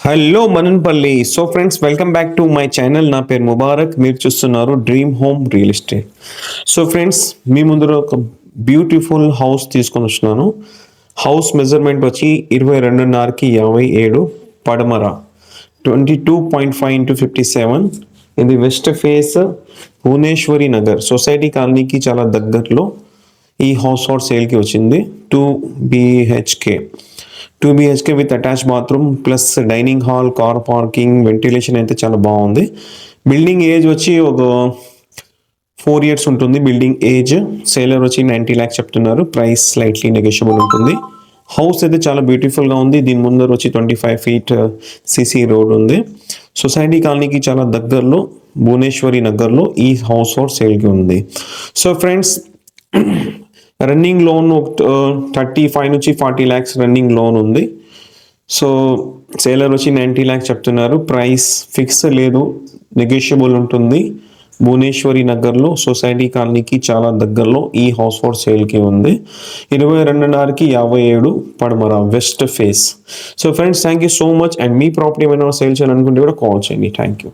Hello Madanapalle. So friends, welcome back to my channel. నా పేరు ముబారక్. మీరు చూస్తున్నారు dream home real estate. So friends, మీ ముందు ఒక బ్యూటిఫుల్ హౌస్ తీసుకొని వచ్చినాను. హౌస్ మెజర్మెంట్ వచ్చి 22.5కి 57 పడమర, 22.5x57. ఇది west face, Bhuvaneshwari Nagar society కాలనీకి చాలా దగ్గరలో ఈ హౌస్ ఫర్ సేల్కి వచ్చింది. 2 BHK with attach bathroom plus dining hall, car parking, ventilation అయితే చాలా బాగుంది. బిల్డింగ్ ఏజ్ వచ్చి ఒక 4 years ఉంటుంది. బిల్డింగ్ ఏజ్ సేలర్ వచ్చి 90 lakhs చెప్తున్నారు. ప్రైస్ స్లైట్లీ నెగోషియబుల్ ఉంటుంది. హౌస్ అయితే చాలా బ్యూటిఫుల్గా ఉంది. దీని ముందర వచ్చి 25 feet సిసి రోడ్ ఉంది. సొసైటీ కాలనీకి చాలా దగ్గరలో, భువనేశ్వరి నగర్లో ఈ హౌస్ ఫర్ సేల్కి ఉంది. సో ఫ్రెండ్స్, రన్నింగ్ లోన్ 35 నుంచి 40 lakhs రన్నింగ్ లోన్ ఉంది. సో సేలర్ వచ్చి 90 lakhs చెప్తున్నారు. ప్రైస్ ఫిక్స్ లేదు, నెగోషియబుల్ ఉంటుంది. భువనేశ్వరి నగర్లో సొసైటీ కాలనీకి చాలా దగ్గరలో ఈ హౌస్ ఫర్ సేల్కి ఉంది. 22.5కి 57 పడమర, west face. So friends, thank you so much. And me property ఏమైనా సేల్ చేయాలనుకుంటే కూడా కాల్ చేయండి. Thank you.